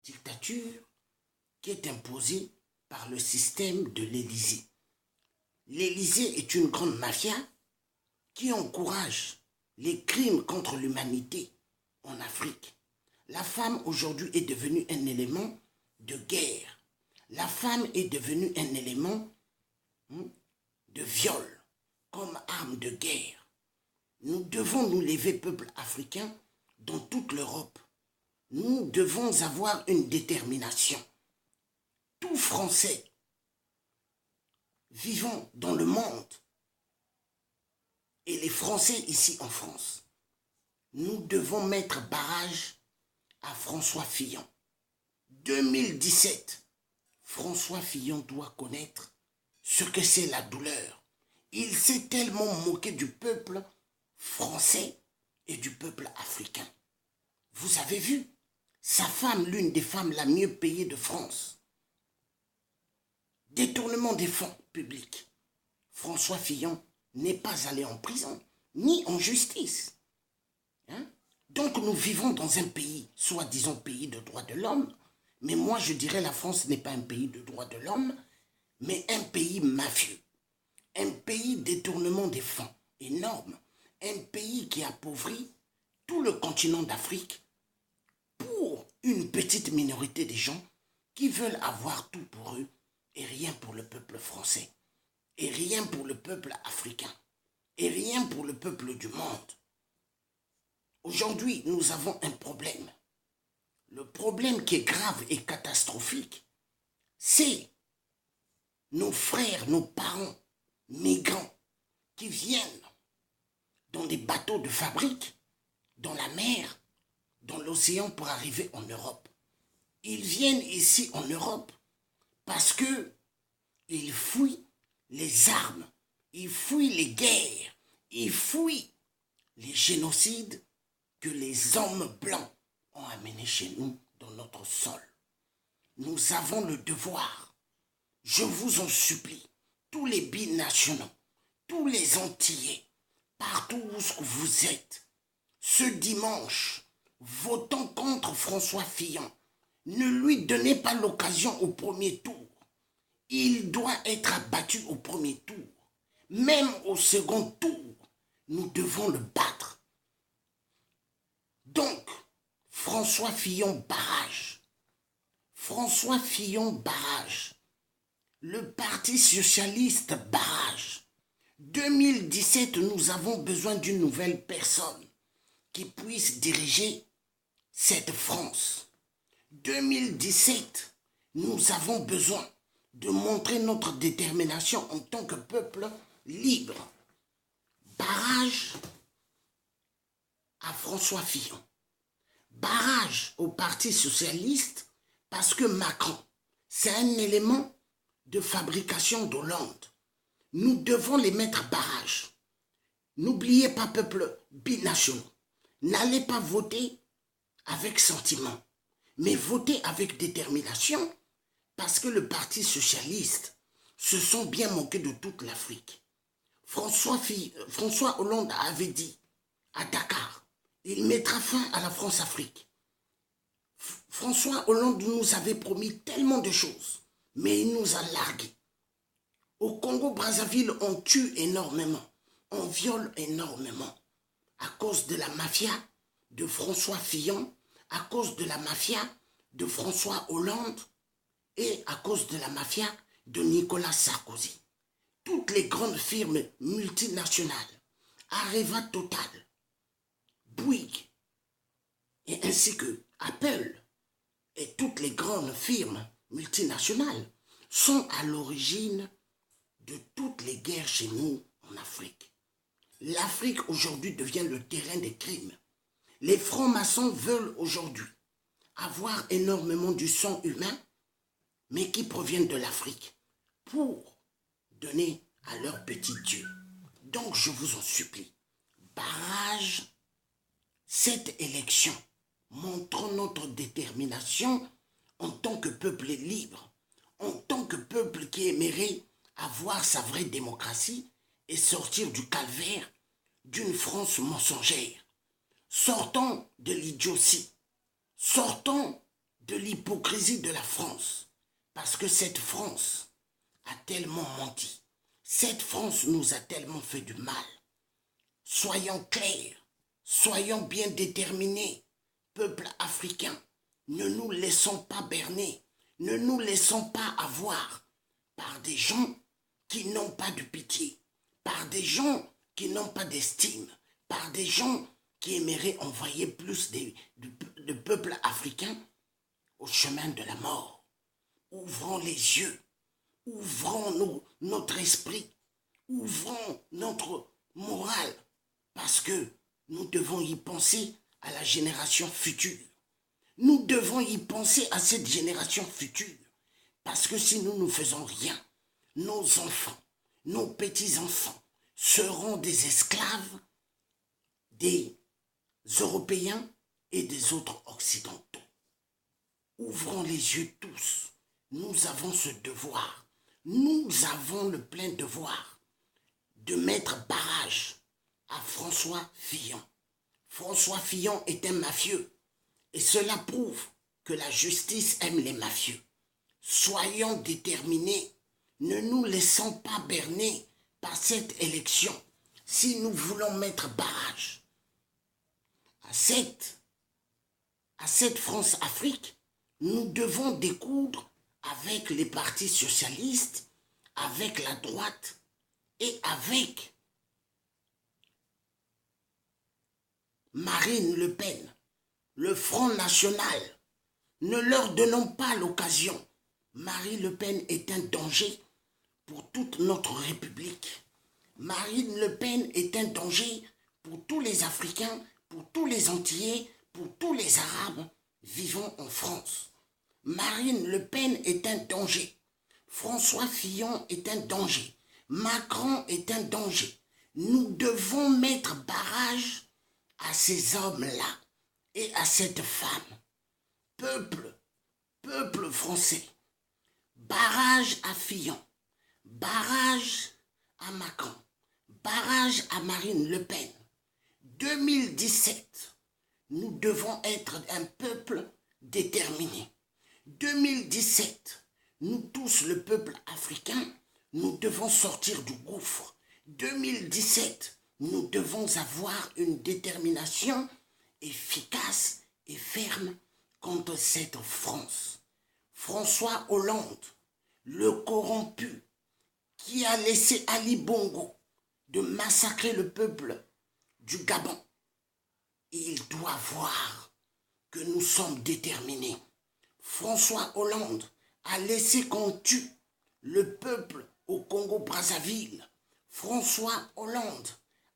dictature qui est imposée par le système de l'Élysée. L'Élysée est une grande mafia qui encourage les crimes contre l'humanité en Afrique. La femme aujourd'hui est devenue un élément de guerre. La femme est devenue un élément de viol comme arme de guerre. Nous devons nous lever, peuple africain, dans toute l'Europe. Nous devons avoir une détermination. Tout Français vivant dans le monde et les Français ici en France, nous devons mettre barrage à François Fillon. 2017, François Fillon doit connaître ce que c'est la douleur. Il s'est tellement moqué du peuple français et du peuple africain. Vous avez vu, sa femme, l'une des femmes la mieux payée de France, détournement des fonds publics. François Fillon n'est pas allé en prison, ni en justice. Donc nous vivons dans un pays, soi-disant pays de droits de l'homme, mais moi je dirais la France n'est pas un pays de droits de l'homme, mais un pays mafieux, un pays détournement des fonds énorme, un pays qui appauvrit tout le continent d'Afrique pour une petite minorité des gens qui veulent avoir tout pour eux et rien pour le peuple français, et rien pour le peuple africain, et rien pour le peuple du monde. Aujourd'hui, nous avons un problème. Le problème qui est grave et catastrophique, c'est nos frères, nos parents, migrants, qui viennent dans des bateaux de fabrique, dans la mer, dans l'océan pour arriver en Europe. Ils viennent ici en Europe parce qu'ils fuient les armes, ils fuient les guerres, ils fuient les génocides que les hommes blancs ont amenés chez nous dans notre sol. Nous avons le devoir, je vous en supplie, tous les binationaux, tous les Antillais, partout où vous êtes, ce dimanche, votant contre François Fillon, ne lui donnez pas l'occasion au premier tour. Il doit être abattu au premier tour. Même au second tour, nous devons le battre. Donc, François Fillon barrage. François Fillon barrage. Le Parti socialiste barrage. 2017, nous avons besoin d'une nouvelle personne qui puisse diriger cette France. 2017, nous avons besoin de montrer notre détermination en tant que peuple libre. Barrage à François Fillon. Barrage au Parti socialiste parce que Macron, c'est un élément de fabrication d'Hollande. Nous devons les mettre barrage. N'oubliez pas, peuple binational, n'allez pas voter avec sentiment, mais votez avec détermination parce que le Parti socialiste se sont bien moqués de toute l'Afrique. François Hollande avait dit à Dakar, il mettra fin à la France-Afrique. François Hollande nous avait promis tellement de choses, mais il nous a largués. Au Congo-Brazzaville, on tue énormément, on viole énormément, à cause de la mafia de François Fillon, à cause de la mafia de François Hollande et à cause de la mafia de Nicolas Sarkozy. Toutes les grandes firmes multinationales, Areva Total, Bouygues, et ainsi que Apple et toutes les grandes firmes multinationales sont à l'origine de toutes les guerres chez nous en Afrique. L'Afrique aujourd'hui devient le terrain des crimes. Les francs-maçons veulent aujourd'hui avoir énormément du sang humain, mais qui proviennent de l'Afrique, pour donner à leurs petits dieux. Donc je vous en supplie, barrage cette élection, montrons notre détermination en tant que peuple libre, en tant que peuple qui aimerait avoir sa vraie démocratie et sortir du calvaire d'une France mensongère. Sortons de l'idiotie, sortons de l'hypocrisie de la France. Parce que cette France a tellement menti. Cette France nous a tellement fait du mal. Soyons clairs, soyons bien déterminés, peuple africain. Ne nous laissons pas berner, ne nous laissons pas avoir par des gens qui n'ont pas de pitié, par des gens qui n'ont pas d'estime, par des gens qui aimeraient envoyer plus de peuples africains au chemin de la mort. Ouvrons les yeux, ouvrons notre esprit, ouvrons notre morale, parce que nous devons y penser à la génération future. Nous devons y penser à cette génération future, parce que si nous ne faisons rien, nos enfants, nos petits-enfants seront des esclaves des Européens et des autres Occidentaux. Ouvrons les yeux tous. Nous avons ce devoir. Nous avons le plein devoir de mettre barrage à François Fillon. François Fillon est un mafieux et cela prouve que la justice aime les mafieux. Soyons déterminés. Ne nous laissons pas berner par cette élection si nous voulons mettre barrage à cette France-Afrique. Nous devons découdre avec les partis socialistes, avec la droite et avec Marine Le Pen, le Front National. Ne leur donnons pas l'occasion. Marine Le Pen est un danger pour toute notre République. Marine Le Pen est un danger pour tous les Africains, pour tous les Antillais, pour tous les Arabes vivant en France. Marine Le Pen est un danger. François Fillon est un danger. Macron est un danger. Nous devons mettre barrage à ces hommes-là et à cette femme. Peuple français, barrage à Fillon, barrage à Macron, barrage à Marine Le Pen. 2017, nous devons être un peuple déterminé. 2017, nous tous, le peuple africain, nous devons sortir du gouffre. 2017, nous devons avoir une détermination efficace et ferme contre cette France. François Hollande, le corrompu, qui a laissé Ali Bongo de massacrer le peuple du Gabon. Il doit voir que nous sommes déterminés. François Hollande a laissé qu'on tue le peuple au Congo-Brazzaville. François Hollande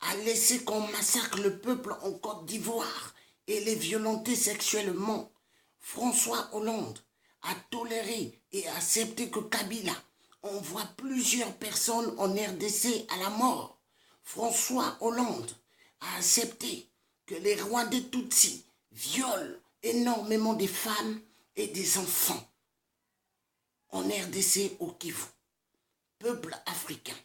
a laissé qu'on massacre le peuple en Côte d'Ivoire et les violenter sexuellement. François Hollande a toléré et accepté que Kabila envoie plusieurs personnes en RDC à la mort. François Hollande a accepté que les Rwandais Tutsis violent énormément des femmes et des enfants en RDC au Kivu. Peuple africain,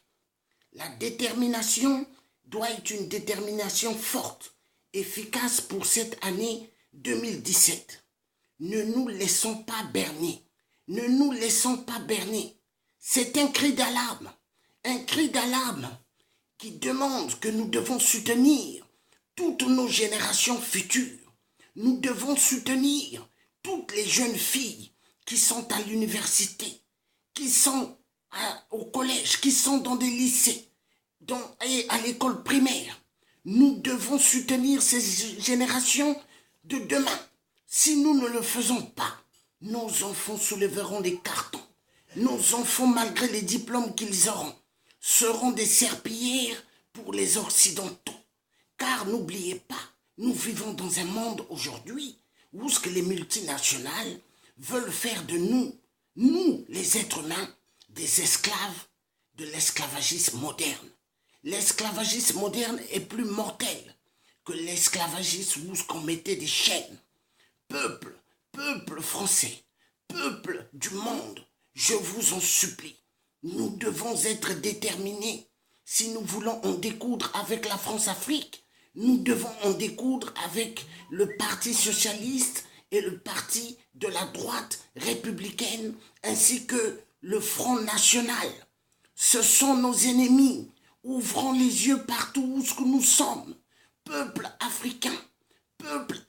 la détermination doit être une détermination forte, efficace pour cette année 2017. Ne nous laissons pas berner. Ne nous laissons pas berner. C'est un cri d'alarme qui demande que nous devons soutenir toutes nos générations futures. Nous devons soutenir toutes les jeunes filles qui sont à l'université, qui sont au collège, qui sont dans des lycées et à l'école primaire. Nous devons soutenir ces générations de demain. Si nous ne le faisons pas, nos enfants soulèveront des cartons. Nos enfants, malgré les diplômes qu'ils auront, seront des serpillères pour les Occidentaux. Car n'oubliez pas, nous vivons dans un monde aujourd'hui où ce que les multinationales veulent faire de nous les êtres humains, des esclaves de l'esclavagisme moderne. L'esclavagisme moderne est plus mortel que l'esclavagisme où ce qu'on mettait des chaînes. Peuple français, peuple du monde, je vous en supplie, nous devons être déterminés. Si nous voulons en découdre avec la France-Afrique, nous devons en découdre avec le Parti socialiste et le parti de la droite républicaine ainsi que le Front National. Ce sont nos ennemis. Ouvrons les yeux partout où ce que nous sommes. Peuple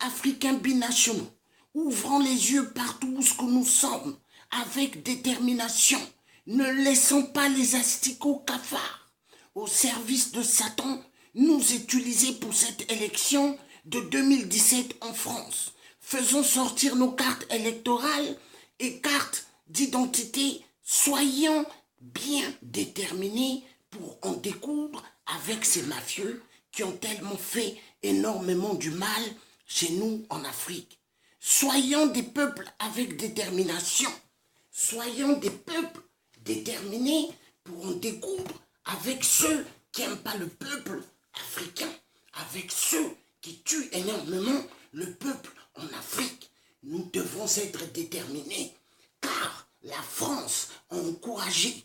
africain binationaux. Ouvrons les yeux partout où ce que nous sommes avec détermination. Ne laissons pas les asticots cafards au service de Satan nous utiliser pour cette élection de 2017 en France. Faisons sortir nos cartes électorales et cartes d'identité. Soyons bien déterminés pour en découdre avec ces mafieux qui ont tellement fait énormément du mal chez nous en Afrique. Soyons des peuples avec détermination. Soyons des peuples déterminés pour en découdre avec ceux qui n'aiment pas le peuple africain, avec ceux qui tuent énormément le peuple en Afrique. Nous devons être déterminés car la France a encouragé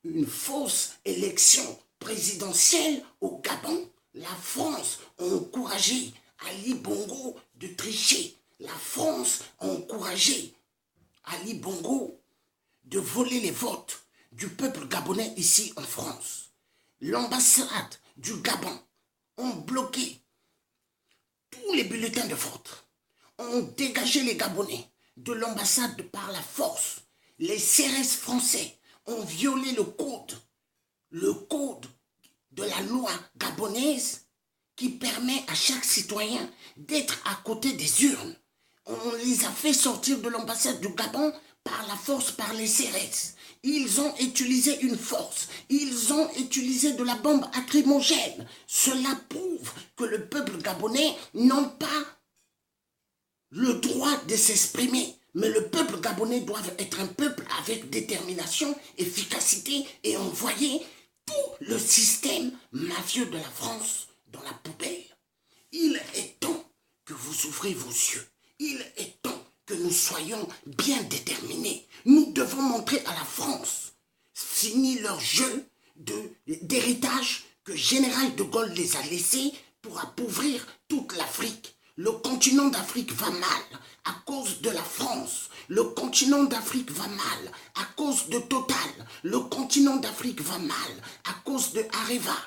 une fausse élection présidentielle au Gabon. La France a encouragé Ali Bongo de tricher. La France a encouragé Ali Bongo de voler les votes du peuple gabonais ici en France. L'ambassade du Gabon ont bloqué tous les bulletins de vote, ont dégagé les Gabonais de l'ambassade par la force. Les CRS français ont violé le code de la loi gabonaise qui permet à chaque citoyen d'être à côté des urnes. On les a fait sortir de l'ambassade du Gabon par la force, par les CRS. Ils ont utilisé une force, ils ont utilisé de la bombe lacrymogène. Cela prouve que le peuple gabonais n'a pas le droit de s'exprimer. Mais le peuple gabonais doit être un peuple avec détermination, efficacité et envoyer tout le système mafieux de la France dans la poubelle. Il est temps que vous ouvrez vos yeux. Il est temps que nous soyons bien déterminés. Nous devons montrer à la France, fini leur jeu d'héritage que Général de Gaulle les a laissés pour appauvrir toute l'Afrique. Le continent d'Afrique va mal à cause de la France. Le continent d'Afrique va mal à cause de Total. Le continent d'Afrique va mal à cause de Areva.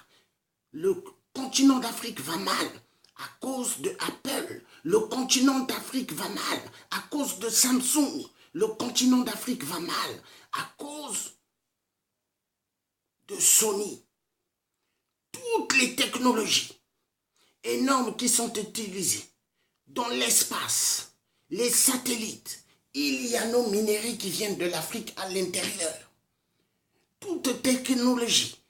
Le continent d'Afrique va mal à cause de Apple. Le continent d'Afrique va mal à cause de Samsung. Le continent d'Afrique va mal à cause de Sony. Toutes les technologies énormes qui sont utilisées dans l'espace, les satellites, il y a nos minéraux qui viennent de l'Afrique à l'intérieur. Toute technologie,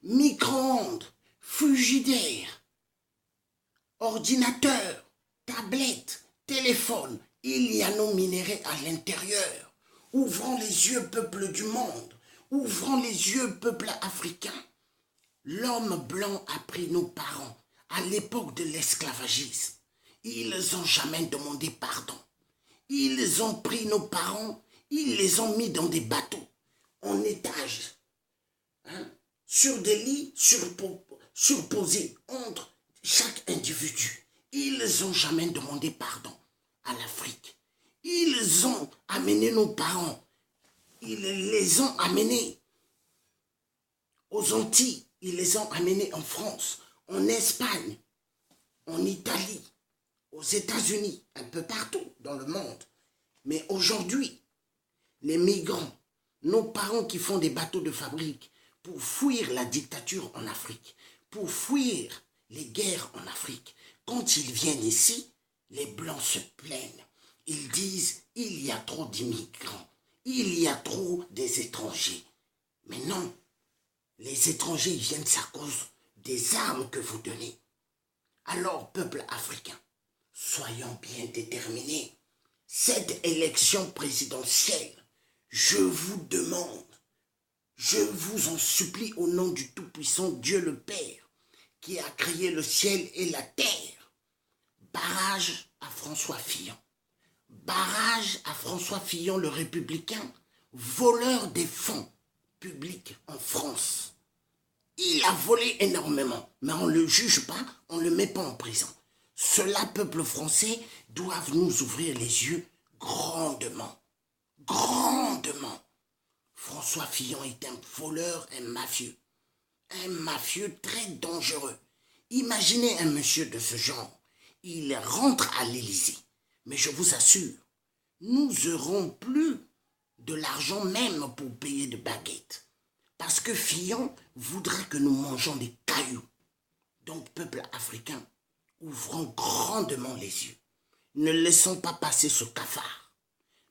micro-ondes, frigidaires, ordinateurs, tablettes, téléphones, il y a nos minéraux à l'intérieur. Ouvrons les yeux, peuple du monde. Ouvrons les yeux, peuple africain. L'homme blanc a pris nos parents à l'époque de l'esclavagisme. Ils n'ont jamais demandé pardon. Ils ont pris nos parents, ils les ont mis dans des bateaux, en étage, sur des lits surposés entre chaque individu. Ils n'ont jamais demandé pardon à l'Afrique. Ils ont amené nos parents, ils les ont amenés aux Antilles, ils les ont amenés en France, en Espagne, en Italie, aux États-Unis, un peu partout dans le monde. Mais aujourd'hui, les migrants, nos parents qui font des bateaux de fabrique pour fuir la dictature en Afrique, pour fuir les guerres en Afrique, quand ils viennent ici, les Blancs se plaignent. Ils disent, il y a trop d'immigrants, il y a trop des étrangers. Mais non, les étrangers ils viennent à cause des armes que vous donnez. Alors, peuple africain, soyons bien déterminés. Cette élection présidentielle, je vous demande, je vous en supplie au nom du Tout-Puissant Dieu le Père, qui a créé le ciel et la terre, barrage à François Fillon. Barrage à François Fillon, le républicain, voleur des fonds publics en France. Il a volé énormément, mais on ne le juge pas, on ne le met pas en prison. Cela, peuple français, doivent nous ouvrir les yeux grandement. Grandement. François Fillon est un voleur, un mafieux très dangereux. Imaginez un monsieur de ce genre. Il rentre à l'Élysée. Mais je vous assure, nous n'aurons plus de l'argent même pour payer de baguettes. Parce que Fillon voudra que nous mangeons des cailloux. Donc, peuple africain, ouvrons grandement les yeux. Ne laissons pas passer ce cafard.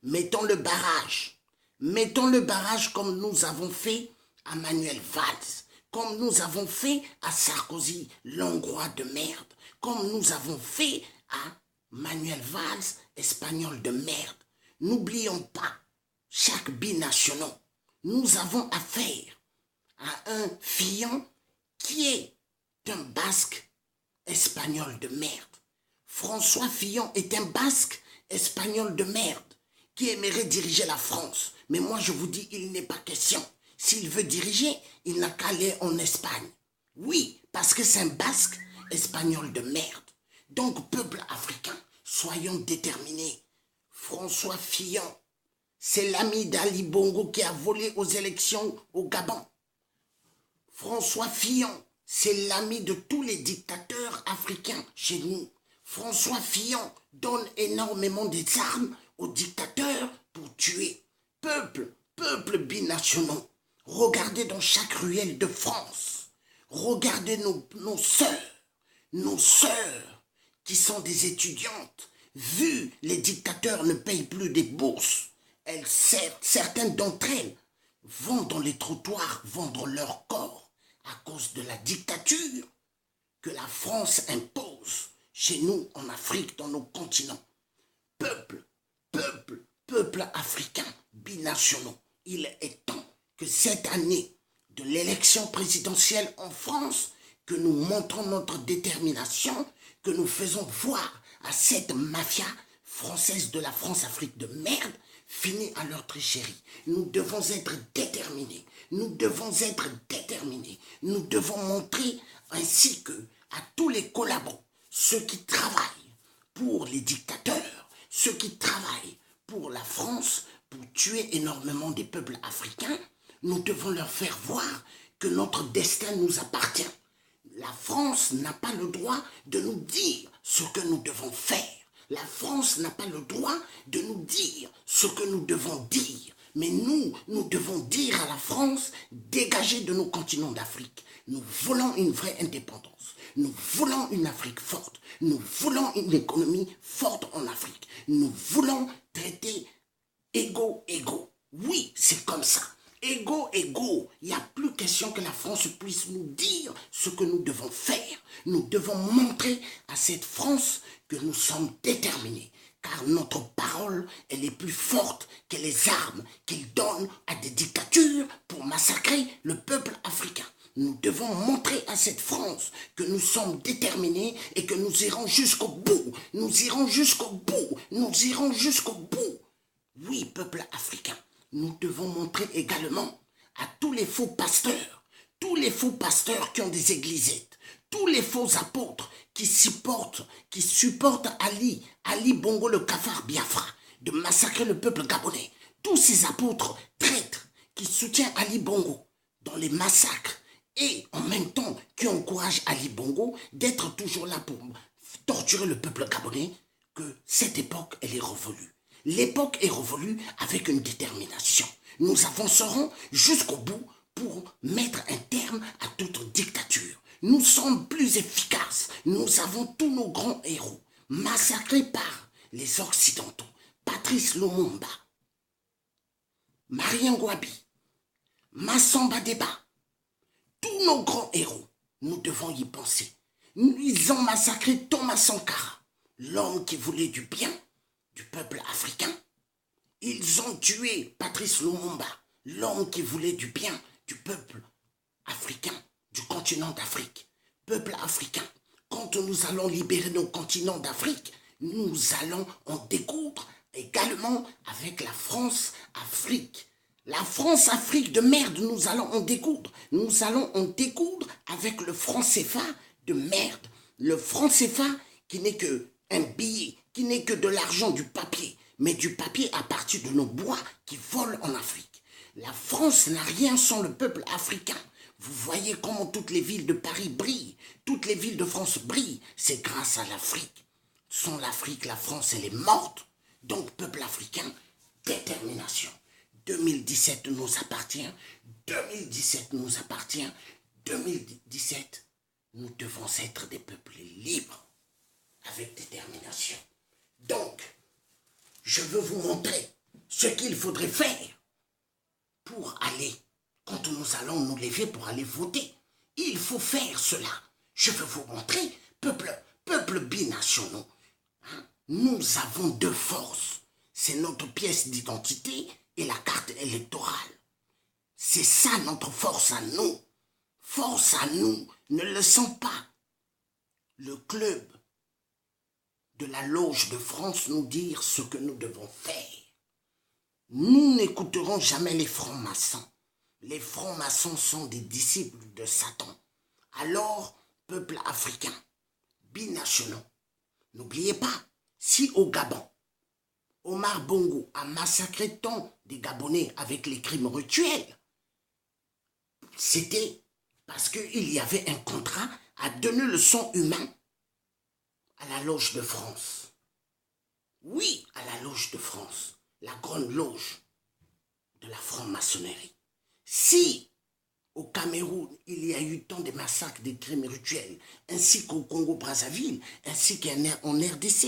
Mettons le barrage. Mettons le barrage comme nous avons fait à Manuel Valls, comme nous avons fait à Sarkozy, l'Hongrois de merde, comme nous avons fait à Manuel Valls, espagnol de merde. N'oublions pas, chaque binational, nous avons affaire à un Fillon qui est un basque espagnol de merde. François Fillon est un basque espagnol de merde qui aimerait diriger la France. Mais moi je vous dis, il n'est pas question. S'il veut diriger, il n'a qu'à aller en Espagne. Oui, parce que c'est un basque espagnol de merde. Donc, peuple africain, soyons déterminés. François Fillon, c'est l'ami d'Ali Bongo qui a volé aux élections au Gabon. François Fillon, c'est l'ami de tous les dictateurs africains chez nous. François Fillon donne énormément des armes aux dictateurs pour tuer. Peuple binationaux, regardez dans chaque ruelle de France. Regardez nos sœurs qui sont des étudiantes. Vu les dictateurs ne payent plus des bourses, certaines d'entre elles vont dans les trottoirs vendre leur corps à cause de la dictature que la France impose chez nous en Afrique, dans nos continents. Peuple africain, binationaux, il est temps que cette année de l'élection présidentielle en France, que nous montrons notre détermination, que nous faisons voir à cette mafia française de la France-Afrique de merde, finir à leur tricherie. Nous devons être déterminés. Nous devons montrer ainsi que à tous les collabos, ceux qui travaillent pour les dictateurs, ceux qui travaillent pour la France, pour tuer énormément des peuples africains, nous devons leur faire voir que notre destin nous appartient. La France n'a pas le droit de nous dire ce que nous devons faire. La France n'a pas le droit de nous dire ce que nous devons dire. Mais nous devons dire à la France, dégagez de nos continents d'Afrique. Nous voulons une vraie indépendance. Nous voulons une Afrique forte. Nous voulons une économie forte en Afrique. Nous voulons traiter égaux. Oui, c'est comme ça. Égaux. Il n'y a plus question que la France puisse nous dire ce que nous devons faire. Nous devons montrer à cette France que nous sommes déterminés. Car notre parole, elle est plus forte que les armes qu'ils donnent à des dictatures pour massacrer le peuple africain. Nous devons montrer à cette France que nous sommes déterminés et que nous irons jusqu'au bout. Oui, peuple africain, nous devons montrer également à tous les faux pasteurs qui ont des églisettes, tous les faux apôtres qui supportent Ali Bongo le cafard Biafra, de massacrer le peuple gabonais. Tous ces apôtres traîtres qui soutiennent Ali Bongo dans les massacres et en même temps qui encouragent Ali Bongo d'être toujours là pour torturer le peuple gabonais, que cette époque, elle est révolue. L'époque est révolue avec une détermination. Nous avancerons jusqu'au bout pour mettre un terme à toute dictature. Nous sommes plus efficaces. Nous avons tous nos grands héros massacrés par les Occidentaux. Patrice Lumumba, Marien Ngouabi, Massamba Deba, tous nos grands héros, nous devons y penser. Ils ont massacré Thomas Sankara, l'homme qui voulait du bien du peuple africain. Ils ont tué Patrice Lumumba, l'homme qui voulait du bien du peuple africain, du continent d'Afrique. Peuple africain, quand nous allons libérer nos continents d'Afrique, nous allons en découdre également avec la France-Afrique. La France-Afrique de merde, nous allons en découdre. Nous allons en découdre avec le franc CFA de merde. Le franc CFA qui n'est que un billet, qui n'est que de l'argent, du papier, mais du papier à partir de nos bois qui volent en Afrique. La France n'a rien sans le peuple africain. Vous voyez comment toutes les villes de Paris brillent, toutes les villes de France brillent, c'est grâce à l'Afrique. Sans l'Afrique, la France, elle est morte. Donc, peuple africain, détermination. 2017 nous appartient, 2017 nous appartient, 2017, nous devons être des peuples libres, avec détermination. Donc, je veux vous montrer ce qu'il faudrait faire pour aller, quand nous allons nous lever pour aller voter. Il faut faire cela. Je veux vous montrer, peuple binationaux. Nous avons deux forces. C'est notre pièce d'identité et la carte électorale. C'est ça notre force à nous. Force à nous. Ne laissons pas le club de la loge de France nous dire ce que nous devons faire. Nous n'écouterons jamais les francs-maçons. Les francs-maçons sont des disciples de Satan. Alors, peuple africain, binationaux, n'oubliez pas, si au Gabon, Omar Bongo a massacré tant des Gabonais avec les crimes rituels, c'était parce qu'il y avait un contrat à donner le sang humain à la loge de France. Oui, à la loge de France, la grande loge de la franc-maçonnerie. Si au Cameroun, il y a eu tant de massacres, des crimes rituels, ainsi qu'au Congo-Brazzaville, ainsi qu'en RDC,